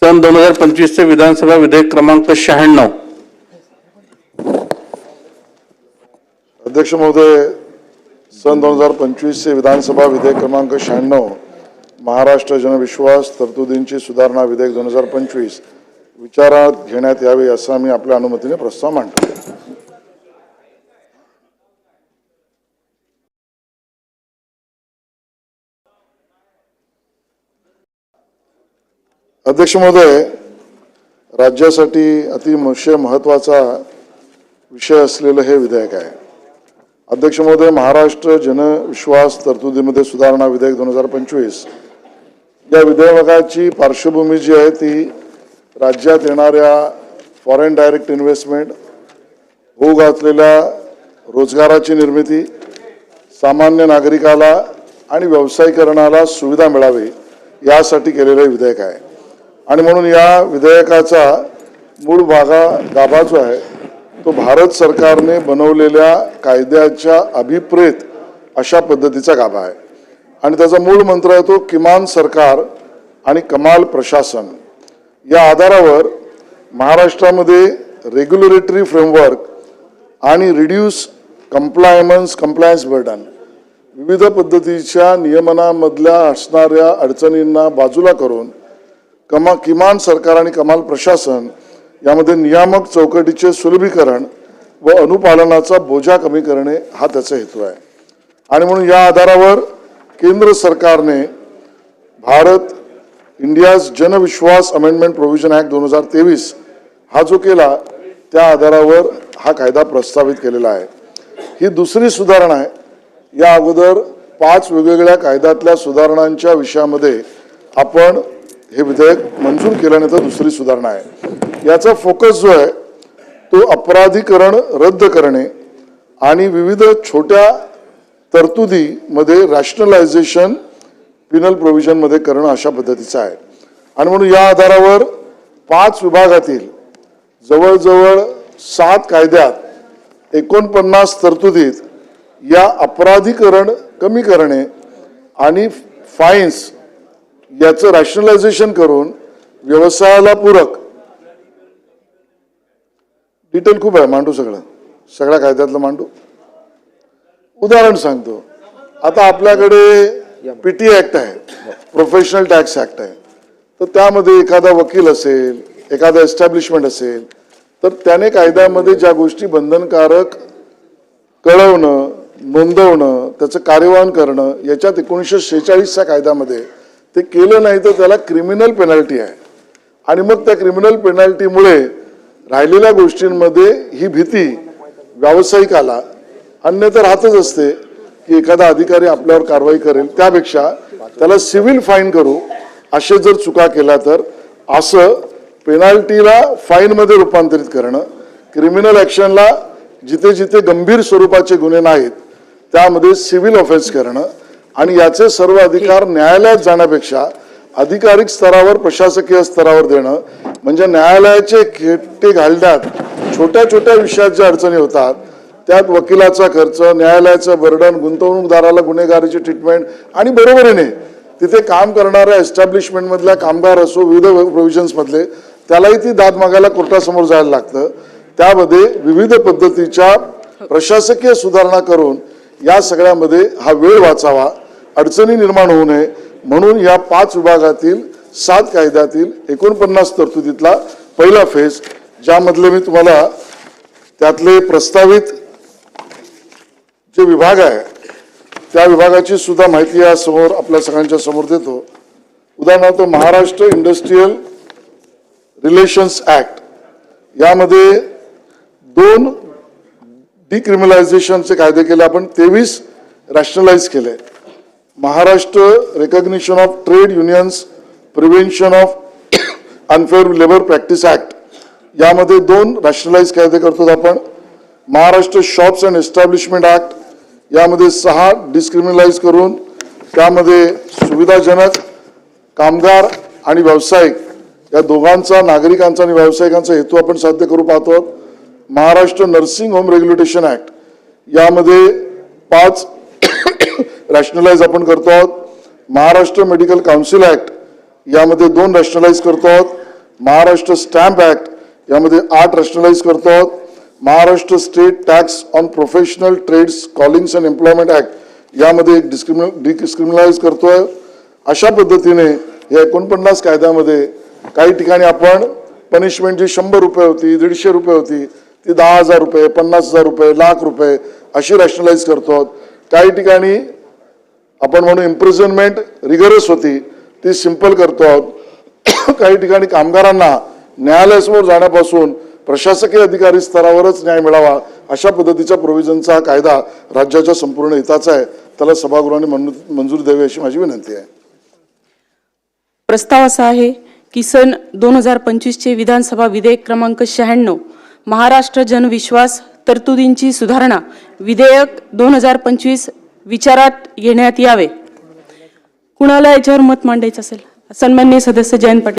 सन 2025 चे विधानसभा विधेयक क्रमांक 96। अध्यक्ष महोदय, सन 2025 चे विधानसभा विधेयक क्रमांक 96 महाराष्ट्र जनविश्वास तरतुदींची सुधारणा विधेयक 2025 विचारात घेण्यात यावे असा मी आपल्या अनुमतीने प्रस्ताव मांडतो। अध्यक्ष महोदय, राज्यासाठी अतिशय महत्त्वाचा विषय असलेलं हे विधेयक आहे। अध्यक्ष महोदय, महाराष्ट्र जनविश्वास तरतुदीमध्ये सुधारणा विधेयक 2025 या विधेयकाची पार्श्वभूमी जी आहे ती राज्यात येणाऱ्या फॉरेन डायरेक्ट इन्व्हेस्टमेंट, होऊ घातलेल्या रोजगाराची निर्मिती, सामान्य नागरिकाला आणि व्यावसायिकरणाला सुविधा मिळावी यासाठी केलेले विधेयक आहे। आणि म्हणून या विधेयकाचा मूळ गाभा जो आहे तो भारत सरकारने बनवलेल्या कायद्याच्या अभिप्रेत अशा पद्धतीचा गाभा आहे आणि त्याचा मूळ मंत्र आहे तो किमान सरकार आणि कमाल प्रशासन। या आधारावर महाराष्ट्रामध्ये रेग्युलेटरी फ्रेमवर्क आणि रिड्यूस कंप्लायन्स बर्डन, विविध पद्धतीच्या नियमनामधल्या असणाऱ्या अडचणींना बाजूला करून किमान सरकार आणि कमाल प्रशासन यामध्ये नियामक चौकटीचे सुलभीकरण व अनुपालनाचा बोजा कमी करणे हा त्याचा हेतू आहे। आणि म्हणून या आधारावर केंद्र सरकारने Bharat India's Jan Vishwas amendment provision act 2023 हा जो केला त्या आधारावर हा कायदा प्रस्तावित केलेला आहे। ही दुसरी सुधारणा आहे। या अगोदर 5 वेगवेगळ्या कायद्यातल्या सुधारणांच्या विषयामध्ये आपण हे विधेयक मंजूर केल्यानंतर दुसरी सुधारणा आहे। याचा फोकस जो आहे तो अपराधीकरण रद्द करणे आणि विविध छोट्या तरतुदीमध्ये रॅशनलायझेशन पिनल प्रोव्हिजनमध्ये करणं अशा पद्धतीचं आहे। आणि म्हणून या आधारावर 5 विभागातील जवळजवळ 7 कायद्यात 49 तरतुदीत या अपराधीकरण कमी करणे आणि फाईन्स याचं रॅशनलायझेशन करून व्यवसायाला पूरक, डिटेल खूप आहे, मांडू सगळ्या कायद्यातलं मांडू। उदाहरण सांगतो, आता आपल्याकडे पीटी ऍक्ट आहे, प्रोफेशनल टॅक्स ऍक्ट आहे, तर त्यामध्ये एखादा वकील असेल, एखादा एस्टॅब्लिशमेंट असेल तर त्याने कायद्यामध्ये ज्या गोष्टी बंधनकारक कळवणं, नोंदवणं, त्याचं कार्यवाहन करणं याच्यात 1946च्या कायद्यामध्ये ते केलं नाही तर त्याला क्रिमिनल पेनल्टी आहे। आणि मग त्या क्रिमिनल पेनल्टीमुळे राहिलेल्या गोष्टींमध्ये ही भीती व्यावसायिकाला अन्यथा राहतच असते की एखादा अधिकारी आपल्यावर कारवाई करेल, त्यापेक्षा त्याला सिव्हिल फाईन करू असे जर चुका केल्या तर असं पेनल्टीला फाईनमध्ये रूपांतरित करणं, क्रिमिनल ॲक्शनला जिथे जिथे गंभीर स्वरूपाचे गुन्हे नाहीत त्यामध्ये सिव्हिल ऑफेन्स करणं आणि याचे सर्व अधिकार न्यायालयात जाण्यापेक्षा अधिकारिक स्तरावर प्रशासकीय स्तरावर देणं, म्हणजे न्यायालयाचे खेटे घालण्यात छोट्या छोट्या विषयात ज्या अडचणी होतात त्यात वकिलाचा खर्च, न्यायालयाचं बर्डन, गुंतवणूकदाराला गुन्हेगारीची ट्रीटमेंट आणि बरोबरीने तिथे काम करणाऱ्या एस्टॅब्लिशमेंटमधल्या कामगार असो, विविध प्रोव्हिजन्समधले त्यालाही ती दाद मागायला कोर्टासमोर जायला लागतं। त्यामध्ये विविध पद्धतीच्या प्रशासकीय सुधारणा करून या सगळ्यामध्ये हा वेळ वाचावा, अडचणी निर्माण होऊ नये म्हणून या 5 विभागातील 7 कायद्यातील 49 तरतुदीतला पहिला फेज, ज्यामधले मी तुम्हाला त्यातले प्रस्तावित जे विभाग आहे त्या विभागाची सुद्धा माहिती या समोर आपल्या सगळ्यांच्या समोर देतो। उदाहरणार्थ महाराष्ट्र इंडस्ट्रियल रिलेशन्स ॲक्ट, यामध्ये 2 डिक्रिमिनलायझेशनचे कायदे केले, आपण 23 रॅशनलाइज केले। Maharashtra recognition of trade unions prevention of unfair labour practice act, यामध्ये 2 रॅशनलाइज कायदे करतो आपण। Maharashtra shops and establishment act, यामध्ये 6 डिस्क्रिमिनलाइज करून त्यामध्ये सुविधाजनक कामगार आणि व्यावसायिक या दोघांचा, नागरिकांचा आणि व्यावसायिकांचा हेतू आपण साध्य करू पाहतो। Maharashtra nursing home regulation act, यामध्ये 5 रॅशनलाइज आपण करतो आहोत। महाराष्ट्र मेडिकल काउन्सिल ॲक्ट, यामध्ये 2 रॅशनलाइज करतो आहोत। महाराष्ट्र स्टॅम्प ऍक्ट यामध्ये 8 रॅशनलाइज करतो आहोत. Maharashtra state tax on professional trades callings and employment act यामध्ये एक डिस्क्रिमिनलाइज करतोय. अशा पद्धतीने या 49 कायद्यामध्ये काही ठिकाणी आपण पनिशमेंट जी 100 रुपये होती, 150 रुपये होती, ती 10,000 रुपये, 50,000 रुपये, लाख रुपये अशी रॅशनलाइज करतो आहोत. काही ठिकाणी आपण म्हणून इम्प्रिझनमेंट रिगरस होती, ती सिंपल करतो आहोत. काही ठिकाणी कामगारांना न्यायालयासमोर जाण्यापासून प्रशासकीय अधिकारी स्तरावरच न्याय मिळावा अशा पद्धतीच्या प्रोव्हिजनचा हा कायदा राज्याच्या संपूर्ण हिताचा आहे. त्याला सभागृहाने मंजुरी द्यावी अशी माझी विनंती आहे. प्रस्ताव असा आहे की सन 2025चे विधानसभा विधेयक क्रमांक 96 महाराष्ट्र जनविश्वास तरतुदींची सुधारणा विधेयक 2025 विचारात घेण्यात यावे. कुणाला याच्यावर मत मांडायचं असेल? सन्माननीय सदस्य जयंत पाटील.